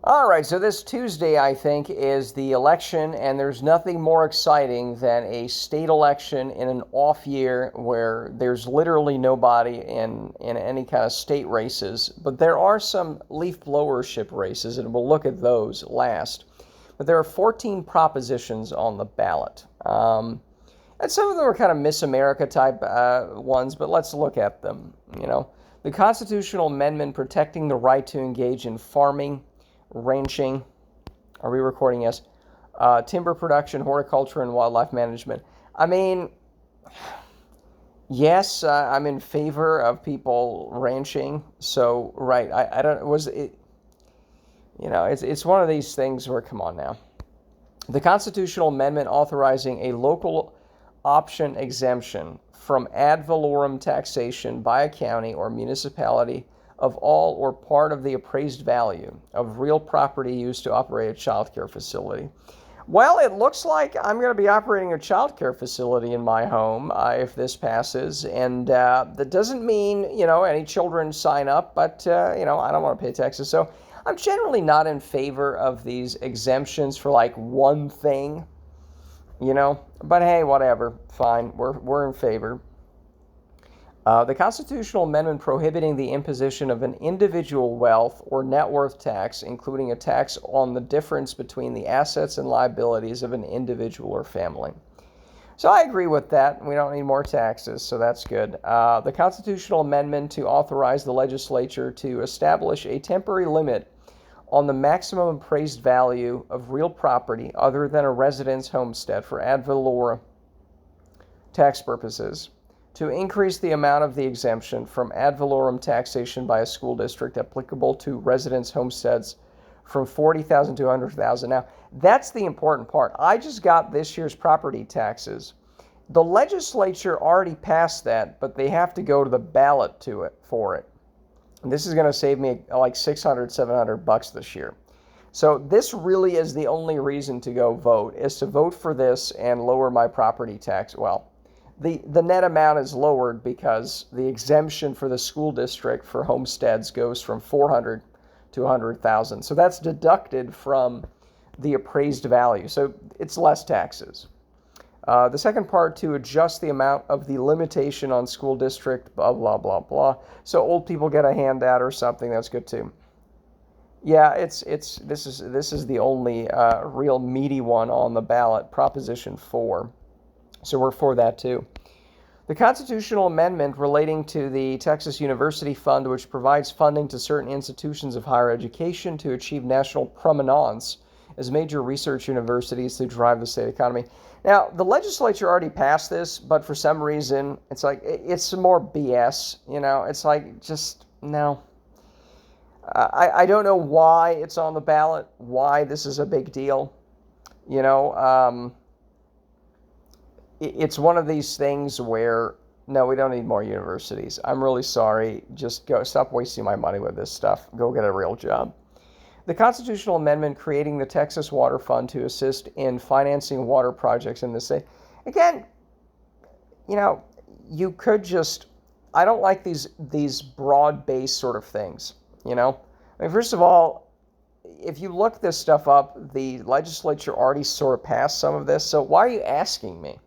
All right, so this Tuesday, I think, is the election, and there's nothing more exciting than a state election in an off year where there's literally nobody in any kind of state races. But there are some leaf blowership races, and we'll look at those last. But there are 14 propositions on the ballot. And some of them are kind of Miss America type ones, but let's look at them. The constitutional amendment protecting the right to engage in farming, ranching, are we recording? Yes. Timber production, horticulture, and wildlife management. I mean, yes, I'm in favor of people ranching. So, right, I don't, was it, it's one of these things where, come on now. The constitutional amendment authorizing a local option exemption from ad valorem taxation by a county or municipality of all or part of the appraised value of real property used to operate a child care facility. Well, it looks like I'm going to be operating a child care facility in my home if this passes, and that doesn't mean, any children sign up, but, I don't want to pay taxes. So I'm generally not in favor of these exemptions for like one thing, but hey, whatever, fine, we're in favor. The constitutional amendment prohibiting the imposition of an individual wealth or net worth tax, including a tax on the difference between the assets and liabilities of an individual or family. So I agree with that. We don't need more taxes, so that's good. The constitutional amendment to authorize the legislature to establish a temporary limit on the maximum appraised value of real property other than a residence homestead for ad valorem tax purposes, to increase the amount of the exemption from ad valorem taxation by a school district applicable to residence homesteads from $40,000 to $100,000. Now, that's the important part. I just got this year's property taxes. The legislature already passed that, but they have to go to the ballot for it. And this is going to save me like $600, $700 this year. So this really is the only reason to go vote, is to vote for this and lower my property tax. Well, the net amount is lowered because the exemption for the school district for homesteads goes from $400,000 to $100,000. So that's deducted from the appraised value. So it's less taxes. The second part, to adjust the amount of the limitation on school district, blah, blah, blah, blah. So old people get a handout or something. That's good too. Yeah, this is the only real meaty one on the ballot, Proposition 4. So we're for that too. The constitutional amendment relating to the Texas University Fund, which provides funding to certain institutions of higher education to achieve national prominence as major research universities to drive the state economy. Now, the legislature already passed this, but for some reason, it's like, it's some more BS, it's like, just, no. I don't know why it's on the ballot, why this is a big deal, It's one of these things where, no, we don't need more universities. I'm really sorry. Just stop wasting my money with this stuff. Go get a real job. The constitutional amendment creating the Texas Water Fund to assist in financing water projects in the state. Again, you could just, I don't like these broad-based sort of things, first of all, if you look this stuff up, the legislature already sort of passed some of this, so why are you asking me?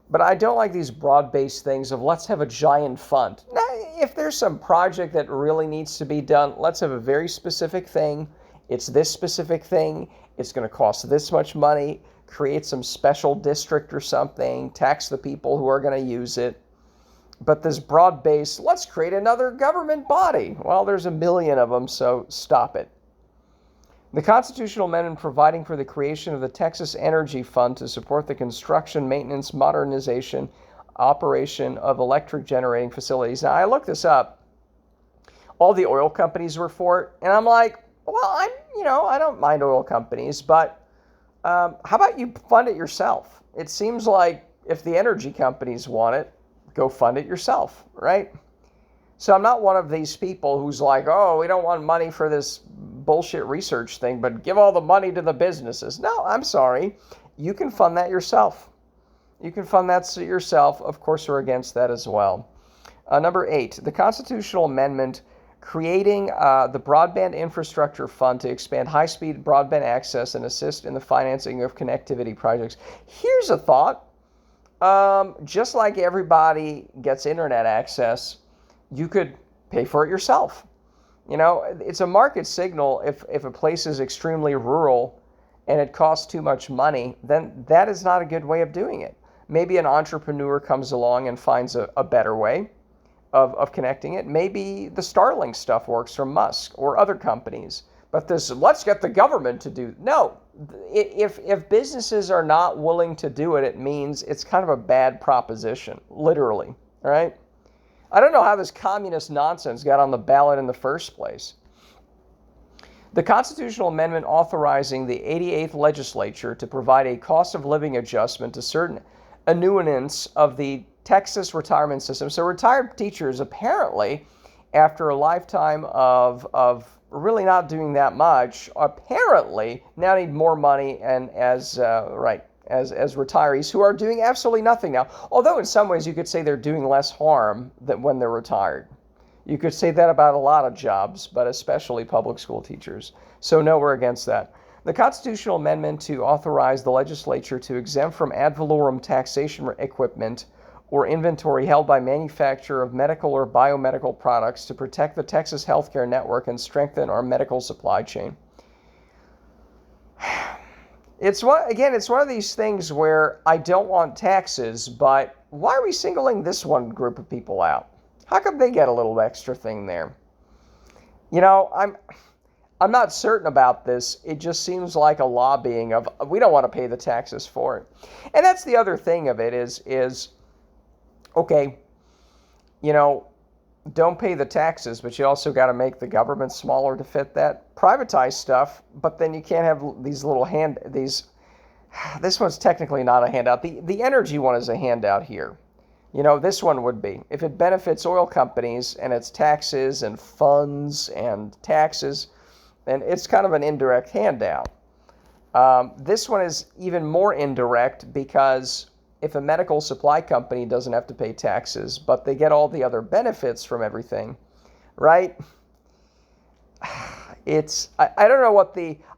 But I don't like these broad-based things of let's have a giant fund. Now, if there's some project that really needs to be done, let's have a very specific thing. It's this specific thing. It's going to cost this much money. Create some special district or something. Tax the people who are going to use it. But this broad-based, let's create another government body. Well, there's a million of them, so stop it. The constitutional amendment providing for the creation of the Texas Energy Fund to support the construction, maintenance, modernization, operation of electric generating facilities. Now, I looked this up. All the oil companies were for it, and I'm like, well, I don't mind oil companies, but how about you fund it yourself? It seems like if the energy companies want it, go fund it yourself, right? So I'm not one of these people who's like, oh, we don't want money for this bullshit research thing, but give all the money to the businesses. No, I'm sorry. You can fund that yourself. You can fund that yourself. Of course, we're against that as well. Number 8, the constitutional amendment creating the Broadband Infrastructure Fund to expand high-speed broadband access and assist in the financing of connectivity projects. Here's a thought. Just like everybody gets internet access, you could pay for it yourself. It's a market signal. If a place is extremely rural and it costs too much money, then that is not a good way of doing it. Maybe an entrepreneur comes along and finds a better way of connecting it. Maybe the Starlink stuff works from Musk or other companies. But this, let's get the government to do. No, if businesses are not willing to do it, it means it's kind of a bad proposition, literally, all right? I don't know how this communist nonsense got on the ballot in the first place. The constitutional amendment authorizing the 88th legislature to provide a cost of living adjustment to certain annuitants of the Texas retirement system. So retired teachers, apparently, after a lifetime of really not doing that much, apparently now need more money, and as retirees who are doing absolutely nothing now. Although in some ways you could say they're doing less harm than when they're retired. You could say that about a lot of jobs, but especially public school teachers. So no, we're against that. The constitutional amendment to authorize the legislature to exempt from ad valorem taxation equipment or inventory held by manufacturer of medical or biomedical products to protect the Texas healthcare network and strengthen our medical supply chain. It's one of these things where I don't want taxes, but why are we singling this one group of people out? How come they get a little extra thing there? I'm not certain about this. It just seems like a lobbying of, we don't want to pay the taxes for it. And that's the other thing of it is okay, don't pay the taxes, but you also got to make the government smaller to fit that. Privatize stuff, but then you can't have these little this one's technically not a handout. The energy one is a handout here. This one would be. If it benefits oil companies and it's taxes and funds and taxes, then it's kind of an indirect handout. This one is even more indirect because if a medical supply company doesn't have to pay taxes, but they get all the other benefits from everything, right? I don't know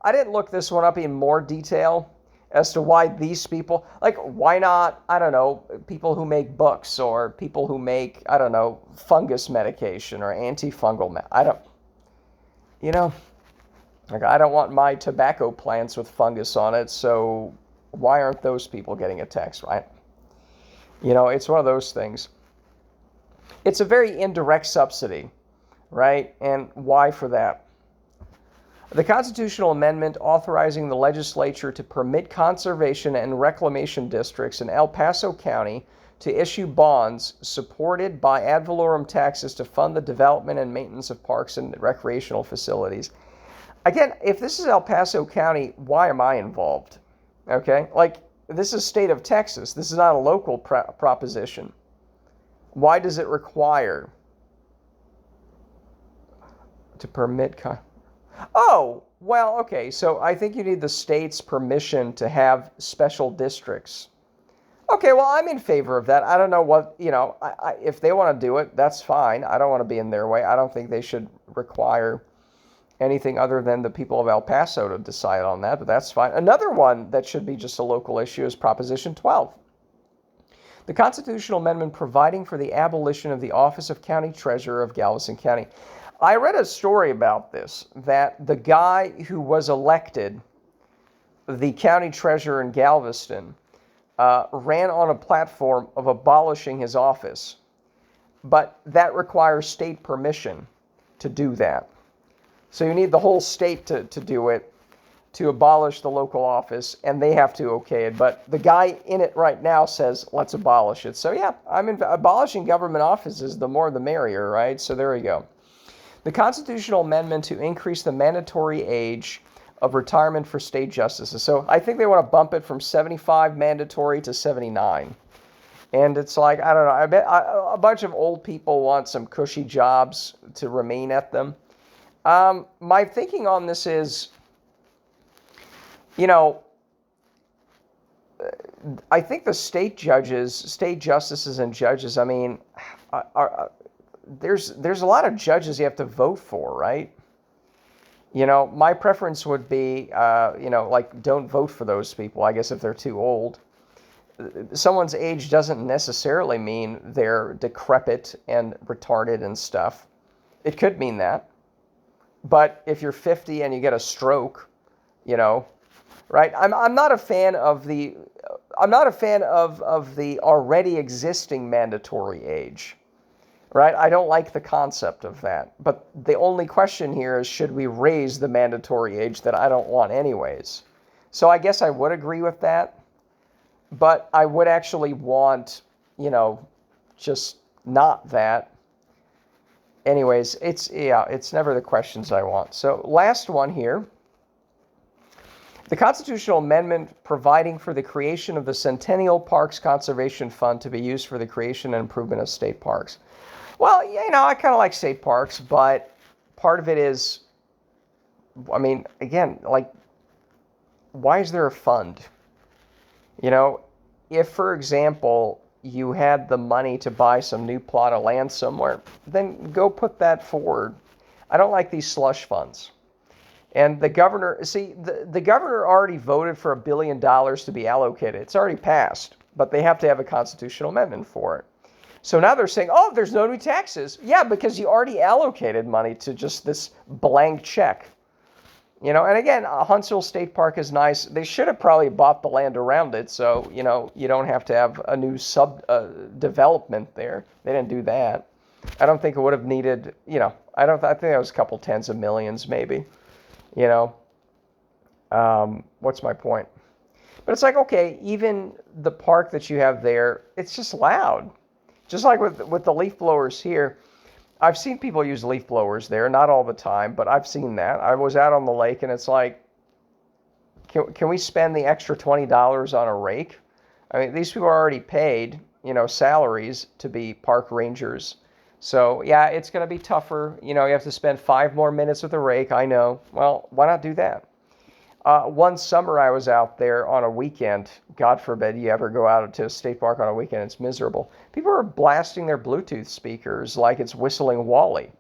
I didn't look this one up in more detail as to why these people, why not, I don't know, people who make books or people who make, I don't know, fungus medication or antifungal, I don't want my tobacco plants with fungus on it, so why aren't those people getting a tax, right? It's one of those things. It's a very indirect subsidy, right? And why for that? The constitutional amendment authorizing the legislature to permit conservation and reclamation districts in El Paso County to issue bonds supported by ad valorem taxes to fund the development and maintenance of parks and recreational facilities. Again, if this is El Paso County, why am I involved? Okay? This is state of Texas. This is not a local proposition. Why does it require to permit... Oh, well, okay. So I think you need the state's permission to have special districts. Okay, well, I'm in favor of that. I don't know what, if they want to do it, that's fine. I don't want to be in their way. I don't think they should require anything other than the people of El Paso to decide on that, but that's fine. Another one that should be just a local issue is Proposition 12. The constitutional amendment providing for the abolition of the office of County Treasurer of Galveston County. I read a story about this, that the guy who was elected the county treasurer in Galveston ran on a platform of abolishing his office, but that requires state permission to do that. So you need the whole state to do it, to abolish the local office, and they have to okay it. But the guy in it right now says, let's abolish it. So yeah, abolishing government offices, the more the merrier, right? So there we go. The constitutional amendment to increase the mandatory age of retirement for state justices. So I think they want to bump it from 75 mandatory to 79. And it's I don't know, I bet a bunch of old people want some cushy jobs to remain at them. My thinking on this is, I think the state justices and judges, there's a lot of judges you have to vote for, right? My preference would be, like, don't vote for those people, I guess, if they're too old. Someone's age doesn't necessarily mean they're decrepit and retarded and stuff. It could mean that. But if you're 50 and you get a stroke, right? I'm not a fan of the already existing mandatory age. Right? I don't like the concept of that. But the only question here is, should we raise the mandatory age that I don't want anyways? So I guess I would agree with that. But I would actually want, just not that. Anyways, it's never the questions I want. So last one here. The constitutional amendment providing for the creation of the Centennial Parks Conservation Fund to be used for the creation and improvement of state parks. Well, I kind of like state parks, but part of it is, again, like, why is there a fund? If, for example, you had the money to buy some new plot of land somewhere, then go put that forward. I don't like these slush funds. And the governor, the governor already voted for $1 billion to be allocated. It's already passed, but they have to have a constitutional amendment for it. So now they're saying, oh, there's no new taxes. Yeah, because you already allocated money to just this blank check. And again, Huntsville State Park is nice. They should have probably bought the land around it, so, you don't have to have a new development there. They didn't do that. I don't think it would have needed, I think that was a couple tens of millions maybe. What's my point? But it's like, okay, even the park that you have there, it's just loud. Just like with the leaf blowers here, I've seen people use leaf blowers there, not all the time, but I've seen that. I was out on the lake, and it's like, can we spend the extra $20 on a rake? I mean, these people are already paid, salaries to be park rangers. So, yeah, it's going to be tougher. You have to spend 5 more minutes with a rake, I know. Well, why not do that? One summer I was out there on a weekend. God forbid you ever go out to a state park on a weekend. It's miserable. People are blasting their Bluetooth speakers like it's Whistling Wally.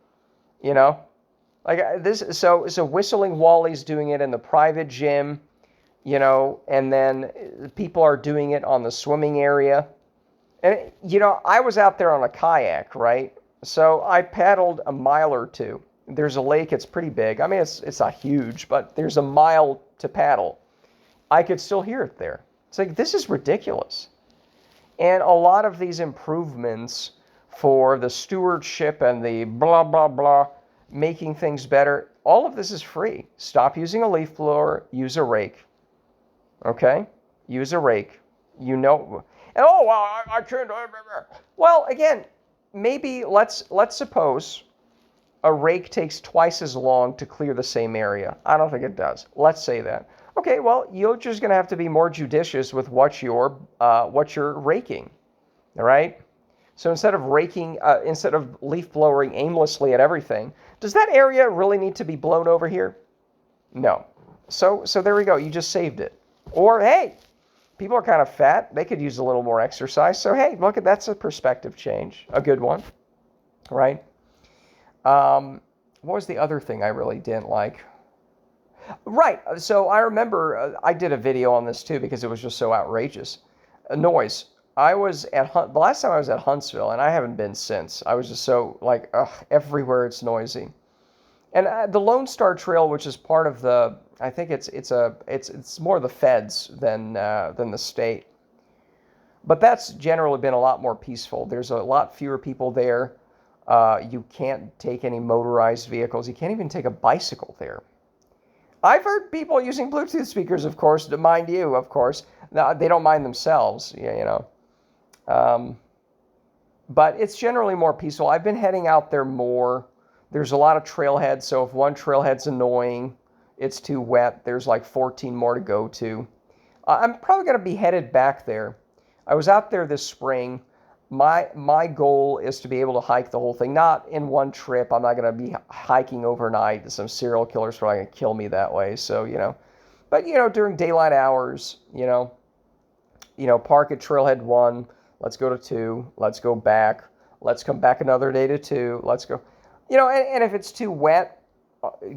Like this. So Whistling Wally's doing it in the private gym, and then people are doing it on the swimming area. And, I was out there on a kayak, right? So I paddled a mile or two. There's a lake, it's pretty big. I mean, it's not huge, but there's a mile to paddle. I could still hear it there. It's like, this is ridiculous. And a lot of these improvements for the stewardship and the blah, blah, blah, making things better, all of this is free. Stop using a leaf blower, use a rake. Okay? Use a rake. And, well, I can't. Well, again, maybe let's suppose a rake takes twice as long to clear the same area. I don't think it does. Let's say that. Okay, well, you're just going to have to be more judicious with what you're raking. All right? So instead of leaf blowing aimlessly at everything, does that area really need to be blown over here? No. So there we go. You just saved it. Or, hey, people are kind of fat. They could use a little more exercise. So, hey, look, that's a perspective change. A good one. Right? What was the other thing I really didn't like? Right. So I remember I did a video on this too because it was just so outrageous. Noise. The last time I was at Huntsville, and I haven't been since. I was just so like, everywhere it's noisy. And the Lone Star Trail, which is part of I think it's more the feds than the state. But that's generally been a lot more peaceful. There's a lot fewer people there. You can't take any motorized vehicles. You can't even take a bicycle there. I've heard people using Bluetooth speakers, of course, to mind you, of course. No, they don't mind themselves, but it's generally more peaceful. I've been heading out there more. There's a lot of trailheads, so if one trailhead's annoying, it's too wet, there's like 14 more to go to. I'm probably going to be headed back there. I was out there this spring. My goal is to be able to hike the whole thing, not in one trip. I'm not going to be hiking overnight. Some serial killers are probably going to kill me that way. So, but, during daylight hours, park at Trailhead 1, let's go to 2, let's go back. Let's come back another day to 2. Let's go. And if it's too wet,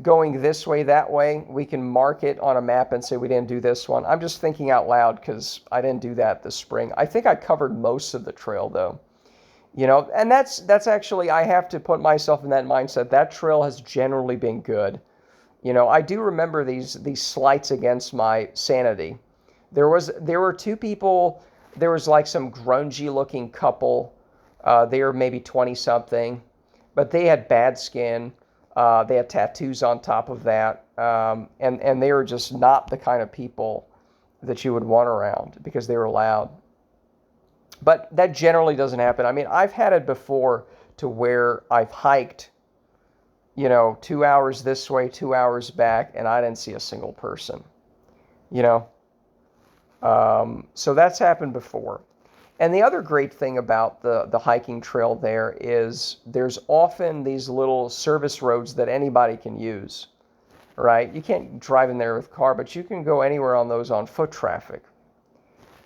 going this way, that way, we can mark it on a map and say we didn't do this one. I'm just thinking out loud because I didn't do that this spring. I think I covered most of the trail, though. And that's actually, I have to put myself in that mindset. That trail has generally been good. I do remember these slights against my sanity. There were 2 people. There was like some grungy looking couple. They were maybe 20 something, but they had bad skin. They had tattoos on top of that, and they were just not the kind of people that you would want around because they were loud. But that generally doesn't happen. I mean, I've had it before to where I've hiked, 2 hours this way, 2 hours back, and I didn't see a single person, So that's happened before. And the other great thing about the hiking trail there is there's often these little service roads that anybody can use, right? You can't drive in there with a car, but you can go anywhere on those on foot traffic.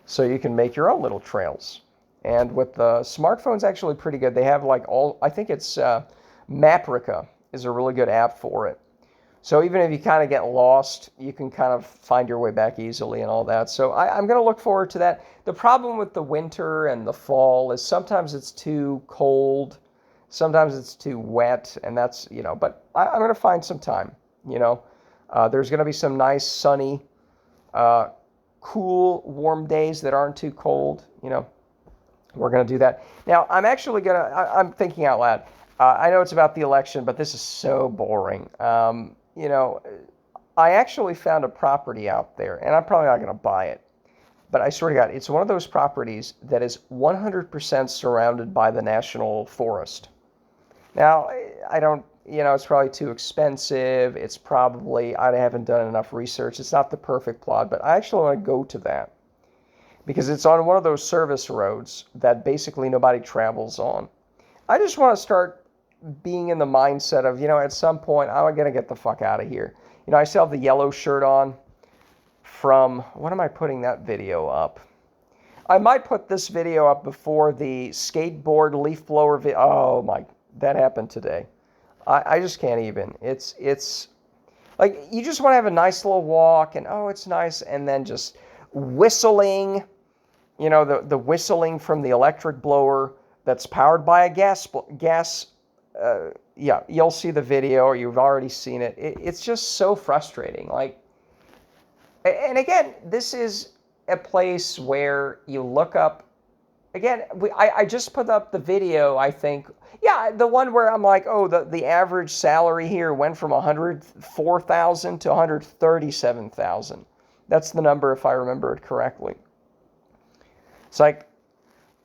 So you can make your own little trails. And with the smartphone's actually pretty good. They have I think it's Maprica is a really good app for it. So even if you kind of get lost, you can kind of find your way back easily and all that. So I'm going to look forward to that. The problem with the winter and the fall is sometimes it's too cold, sometimes it's too wet, and that's, but I'm going to find some time, There's going to be some nice, sunny, cool, warm days that aren't too cold, We're going to do that. Now, I'm thinking out loud. I know it's about the election, but this is so boring. I actually found a property out there, and I'm probably not going to buy it. But I swear to God, it's one of those properties that is 100% surrounded by the national forest. Now, I don't, it's probably too expensive. It's probably, I haven't done enough research. It's not the perfect plot, but I actually want to go to that. Because it's on one of those service roads that basically nobody travels on. I just want to start being in the mindset of, at some point, I'm going to get the fuck out of here. I still have the yellow shirt on from, when am I putting that video up? I might put this video up before the skateboard leaf blower video. Oh my, that happened today. I just can't even. It's like, you just want to have a nice little walk and, oh, it's nice. And then just whistling, the whistling from the electric blower that's powered by a gas. You'll see the video or you've already seen it. It's just so frustrating. And again, this is a place where you look up. Again, I just put up the video, I think. Yeah, the one where I'm like, oh, the average salary here went from $104,000 to $137,000. That's the number if I remember it correctly. It's like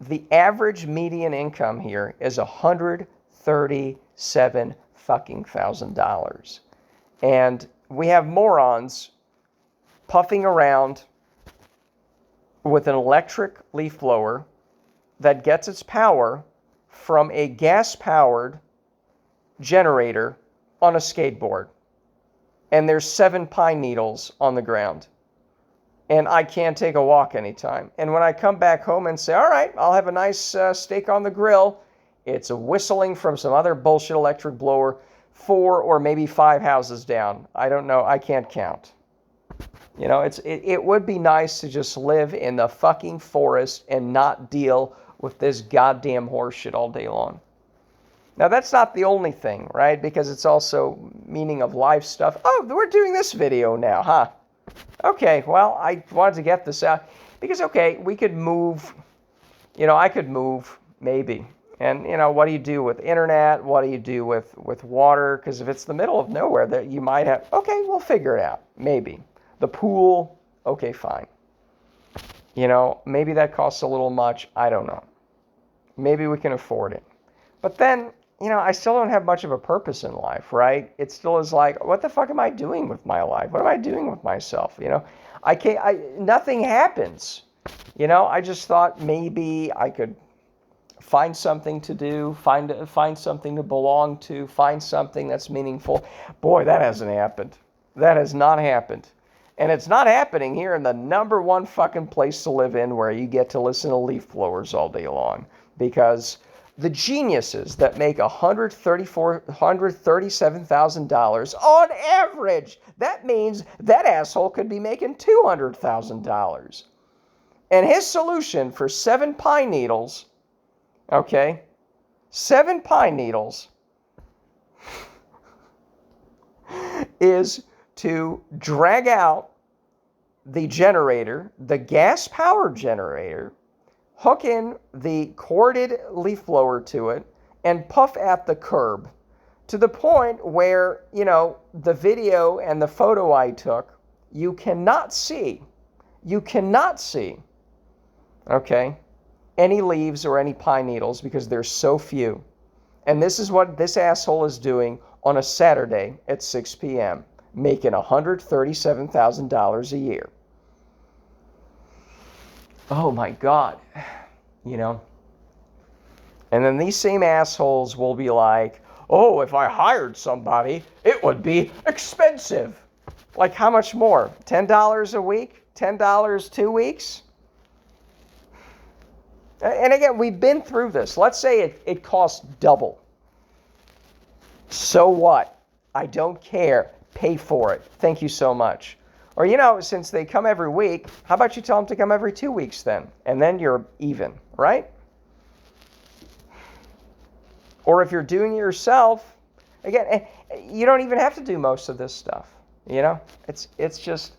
the average median income here is $137,000. And we have morons puffing around with an electric leaf blower that gets its power from a gas-powered generator on a skateboard. And there's 7 pine needles on the ground. And I can't take a walk anytime. And when I come back home and say, all right, I'll have a nice steak on the grill, it's a whistling from some other bullshit electric blower 4 or maybe 5 houses down. I don't know. I can't count. It would be nice to just live in the fucking forest and not deal with this goddamn horseshit all day long. Now, that's not the only thing, right? Because it's also meaning of life stuff. Oh, we're doing this video now, huh? Okay, well, I wanted to get this out. Because, okay, we could move. I could move, maybe. And, what do you do with internet? What do you do with water? Because if it's the middle of nowhere, that you might have, okay, we'll figure it out. Maybe. The pool, okay, fine. Maybe that costs a little much. I don't know. Maybe we can afford it. But then, I still don't have much of a purpose in life, right? It still is like, what the fuck am I doing with my life? What am I doing with myself? Nothing happens. I just thought maybe I could find something to do, find something to belong to, find something that's meaningful. Boy, that hasn't happened. That has not happened. And it's not happening here in the number one fucking place to live in where you get to listen to leaf blowers all day long. Because The geniuses that make $137,000 on average. That means that asshole could be making $200,000. And his solution for 7 pine needles, okay, 7 pine needles, is to drag out the generator, the gas powered generator, hook in the corded leaf blower to it, and puff at the curb to the point where, the video and the photo I took, you cannot see, okay, any leaves or any pine needles because there's so few. And this is what this asshole is doing on a Saturday at 6 p.m., making $137,000 a year. Oh my God, And then these same assholes will be like, oh, if I hired somebody, it would be expensive. Like how much more? $10 a week? $10 2 weeks? And again, we've been through this. Let's say it costs double. So what? I don't care. Pay for it. Thank you so much. Or, since they come every week, how about you tell them to come every 2 weeks then? And then you're even, right? Or if you're doing it yourself, again, you don't even have to do most of this stuff. It's just,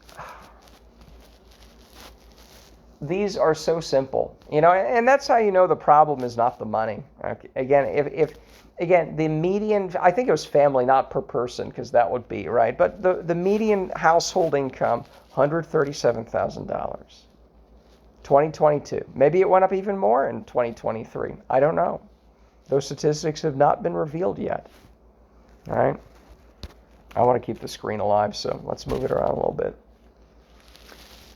these are so simple, and that's how the problem is not the money. Okay. Again, the median, I think it was family, not per person, because that would be, right? But the median household income, $137,000. 2022. Maybe it went up even more in 2023. I don't know. Those statistics have not been revealed yet. All right? I want to keep the screen alive, so let's move it around a little bit.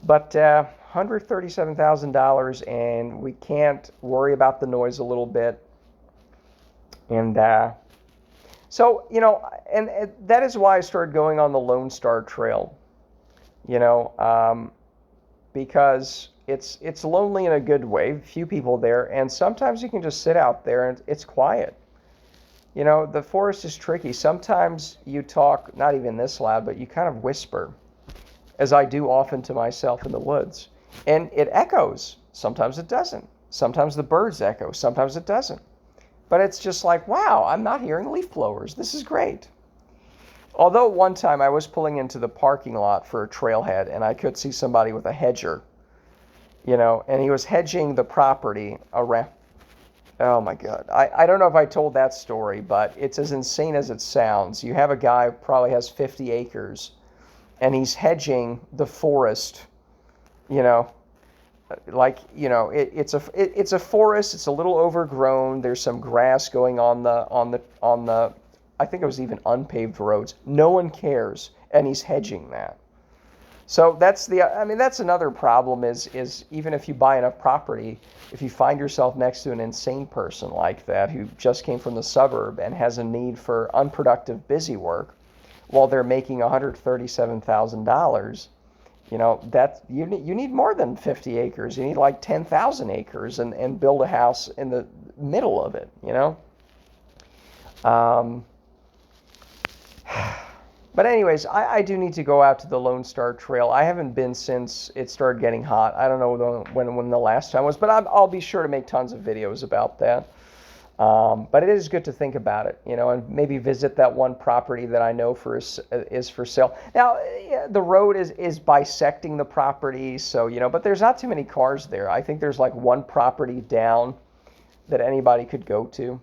But $137,000, and we can't worry about the noise a little bit. And so, and that is why I started going on the Lone Star Trail, because it's lonely in a good way, few people there, and sometimes you can just sit out there and it's quiet. The forest is tricky. Sometimes you talk, not even this loud, but you kind of whisper, as I do often to myself in the woods. And it echoes. Sometimes it doesn't. Sometimes the birds echo. Sometimes it doesn't. But it's just like, wow, I'm not hearing leaf blowers. This is great. Although one time I was pulling into the parking lot for a trailhead and I could see somebody with a hedger, and he was hedging the property around. Oh my God. I don't know if I told that story, but it's as insane as it sounds. You have a guy who probably has 50 acres and he's hedging the forest, it's a forest. It's a little overgrown. There's some grass going on the I think it was even unpaved roads. No one cares, and he's hedging that. So that's another problem is even if you buy enough property, if you find yourself next to an insane person like that who just came from the suburb and has a need for unproductive busy work while they're making $137,000, that you need more than 50 acres. You need like 10,000 acres and build a house in the middle of it, But anyways, I do need to go out to the Lone Star Trail. I haven't been since it started getting hot. I don't know when the last time was, but I'll be sure to make tons of videos about that. But it is good to think about it, and maybe visit that one property that I know is for sale. Now, the road is bisecting the property, so, but there's not too many cars there. I think there's like one property down that anybody could go to.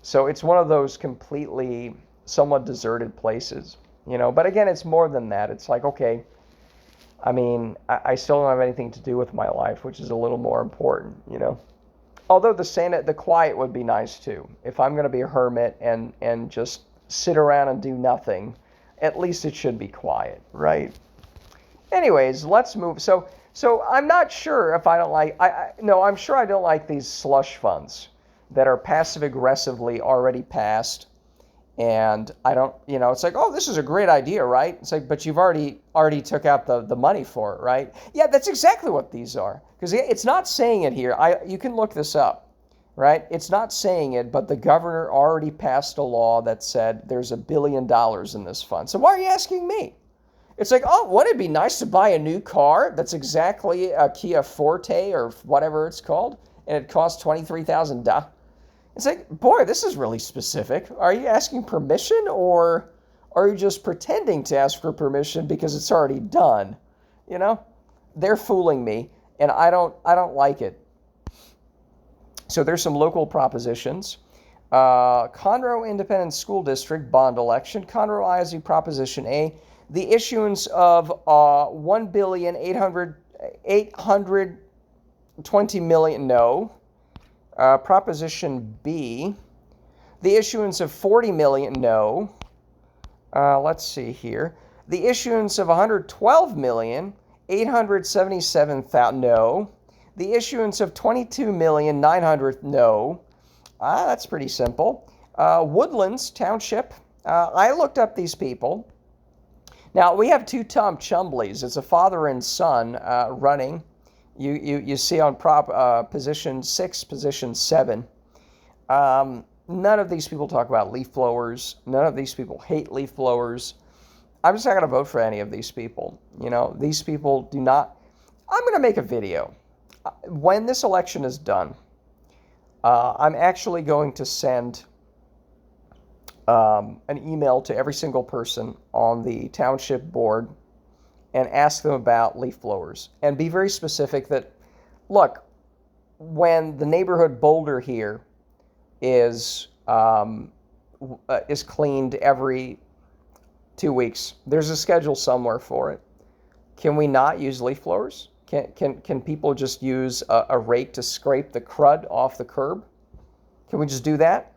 So it's one of those completely somewhat deserted places, But again, it's more than that. It's like, okay, I still don't have anything to do with my life, which is a little more important, Although the quiet would be nice too. If I'm going to be a hermit and just sit around and do nothing, at least it should be quiet, right? Anyways, let's move. So I'm not sure if I don't like. I'm sure I don't like these slush funds that are passive aggressively already passed. And I don't, it's like, oh, this is a great idea, right? It's like, but you've already took out the money for it, right? Yeah, that's exactly what these are. Because it's not saying it here. You can look this up. right? It's not saying it, but the governor already passed a law that said there's $1 billion in this fund. So why are you asking me? It's like, oh, wouldn't it be nice to buy a new car that's exactly a Kia Forte or whatever it's called, and it costs $23,000? It's like, boy, this is really specific. Are you asking permission, or are you just pretending to ask for permission because it's already done? You know, they're fooling me, and I don't like it. So there's some local propositions. Conroe Independent School District bond election. Conroe ISD Proposition A. The issuance of $1,820,000,000 no. Proposition B. The issuance of $40 million no. Let's see here. The issuance of $112,877,000 no. The issuance of $22,900,000 no. That's pretty simple. Woodlands Township. I looked up these people. Now, we have two Tom Chumblies. It's a father and son running. You see on position 6, position 7. None of these people talk about leaf blowers. None of these people hate leaf blowers. I'm just not going to vote for any of these people. You know, these people do not. I'm going to make a video. When this election is done, I'm actually going to send an email to every single person on the township board and ask them about leaf blowers, and be very specific that, look, when the neighborhood boulder here is cleaned every 2 weeks, there's a schedule somewhere for it. Can we not use leaf blowers? Can people just use a rake to scrape the crud off the curb? Can we just do that?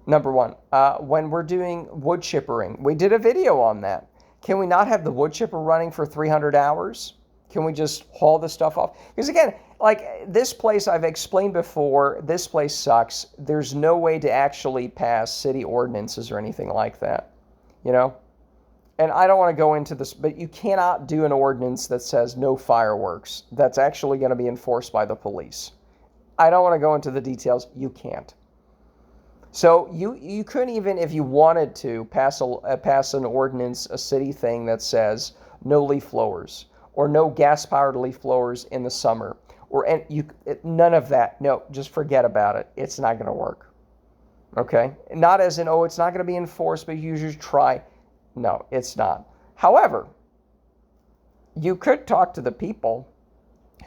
Number one, when we're doing wood chippering, we did a video on that. Can we not have the wood chipper running for 300 hours? Can we just haul the stuff off? Because again, like this place I've explained before, this place sucks. There's no way to actually pass city ordinances or anything like that, you know? And I don't want to go into this, but you cannot do an ordinance that says no fireworks. That's actually going to be enforced by the police. I don't want to go into the details. You can't. So you couldn't even, if you wanted to, pass an ordinance, a city thing that says no leaf blowers or no gas-powered leaf blowers in the summer, or none of that. No, just forget about it. It's not going to work. Okay? Not as in, oh, it's not going to be enforced, but you should try. No, it's not. However, you could talk to the people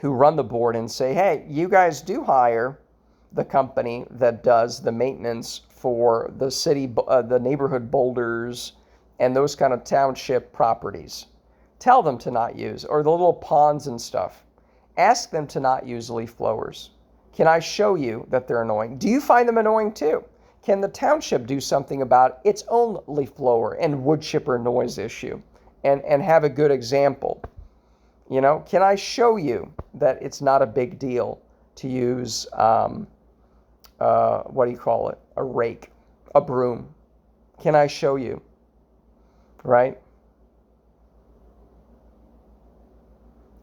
who run the board and say, hey, you guys do hire the company that does the maintenance for the city, the neighborhood boulders and those kind of township properties. Tell them to not use, or the little ponds and stuff. Ask them to not use leaf blowers. Can I show you that they're annoying? Do you find them annoying too? Can the township do something about its own leaf blower and wood chipper noise issue and have a good example? You know, can I show you that it's not a big deal to use, what do you call it? A rake, a broom. Can I show you? Right?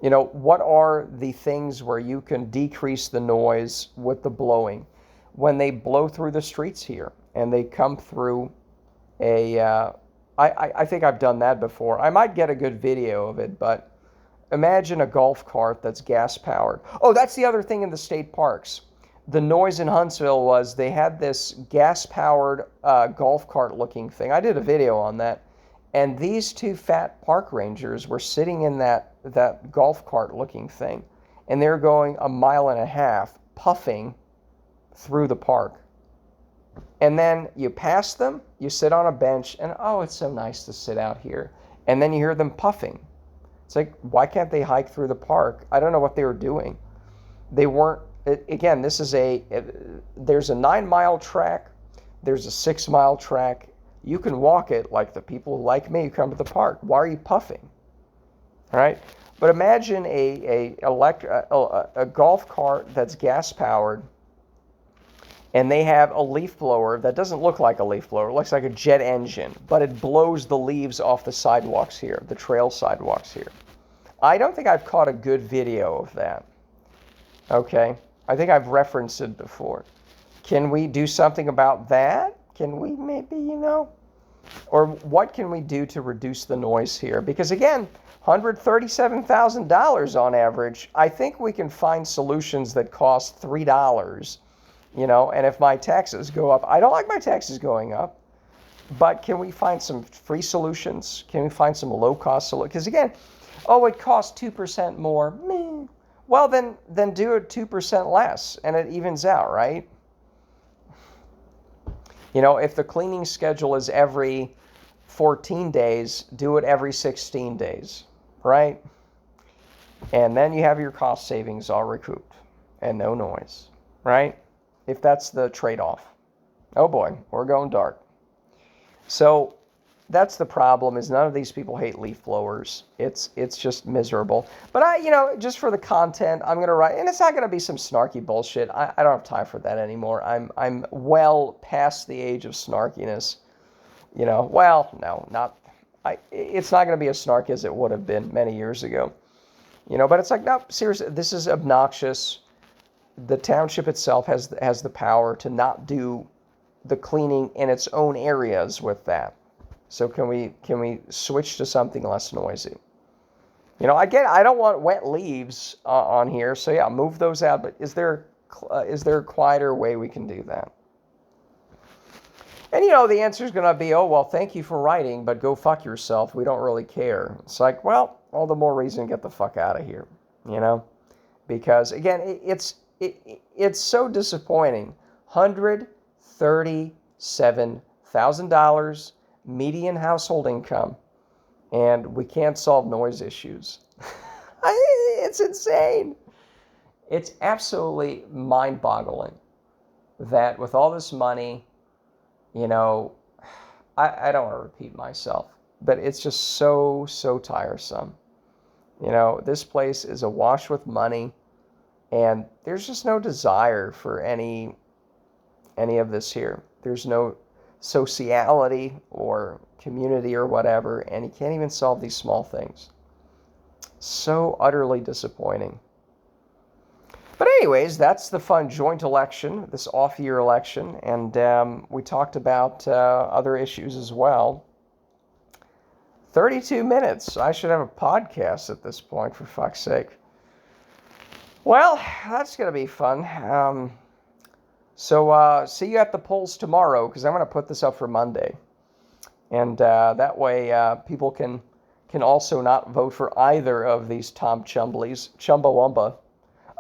You know, what are the things where you can decrease the noise with the blowing? When they blow through the streets here and they come through I think I've done that before. I might get a good video of it, but imagine a golf cart that's gas powered. Oh, that's the other thing in the state parks. The noise in Huntsville was they had this gas powered golf cart looking thing. I did a video on that. And these two fat park rangers were sitting in that golf cart looking thing. And they're going 1.5 miles puffing through the park. And then you pass them, you sit on a bench, and oh, it's so nice to sit out here. And then you hear them puffing. It's like, why can't they hike through the park? I don't know what they were doing. They weren't, again, there's a 9-mile track, there's a 6-mile track. You can walk it like the people like me who come to the park. Why are you puffing? All right? But imagine a golf cart that's gas powered, and they have a leaf blower that doesn't look like a leaf blower. It looks like a jet engine, but it blows the leaves off the sidewalks here, the trail sidewalks here. I don't think I've caught a good video of that. Okay? I think I've referenced it before. Can we do something about that? Can we maybe, or what can we do to reduce the noise here? Because again, $137,000 on average, I think we can find solutions that cost $3, and if my taxes go up, I don't like my taxes going up, but can we find some free solutions? Can we find some low-cost solutions? Because again, it costs 2% more. Meh. Well, then do it 2% less, and it evens out, right? If the cleaning schedule is every 14 days, do it every 16 days, right? And then you have your cost savings all recouped and no noise, right? If that's the trade-off. Oh boy, we're going dark. So that's the problem, is none of these people hate leaf blowers. It's just miserable. But just for the content, I'm going to write, and it's not going to be some snarky bullshit. I don't have time for that anymore. I'm well past the age of snarkiness. Well, no, it's not going to be as snarky as it would have been many years ago. But it's like, no, seriously, this is obnoxious. The township itself has the power to not do the cleaning in its own areas with that. So can we switch to something less noisy? I don't want wet leaves on here, so yeah, move those out. But is there a quieter way we can do that? And the answer is going to be, oh well, thank you for writing, but go fuck yourself. We don't really care. It's like, well, all the more reason to get the fuck out of here. Because again, it's so disappointing. $137,000. Median household income, and we can't solve noise issues. It's insane. It's absolutely mind-boggling that with all this money, I don't want to repeat myself, but it's just so tiresome. This place is awash with money, and there's just no desire for any of this here. There's no sociality or community or whatever, and you can't even solve these small things. So utterly disappointing. But anyways, that's the fun joint election, this off-year election, and we talked about other issues as well. 32 minutes. I should have a podcast at this point, for fuck's sake. Well, that's going to be fun. So see you at the polls tomorrow, because I'm going to put this up for Monday. And that way people can also not vote for either of these Tom Chumblies. Chumbawamba.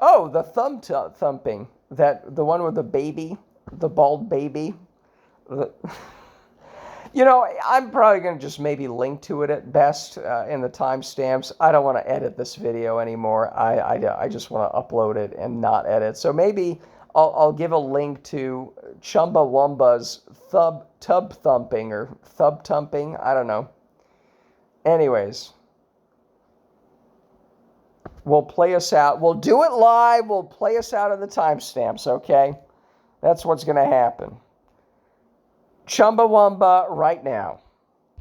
Oh, the Tubthumping. The one with the baby, the bald baby. I'm probably going to just maybe link to it at best in the timestamps. I don't want to edit this video anymore. I just want to upload it and not edit. So maybe I'll give a link to Chumbawamba's Tubthumping or Tubthumping. I don't know. Anyways, we'll play us out. We'll do it live. We'll play us out of the timestamps, okay? That's what's going to happen. Chumbawamba right now.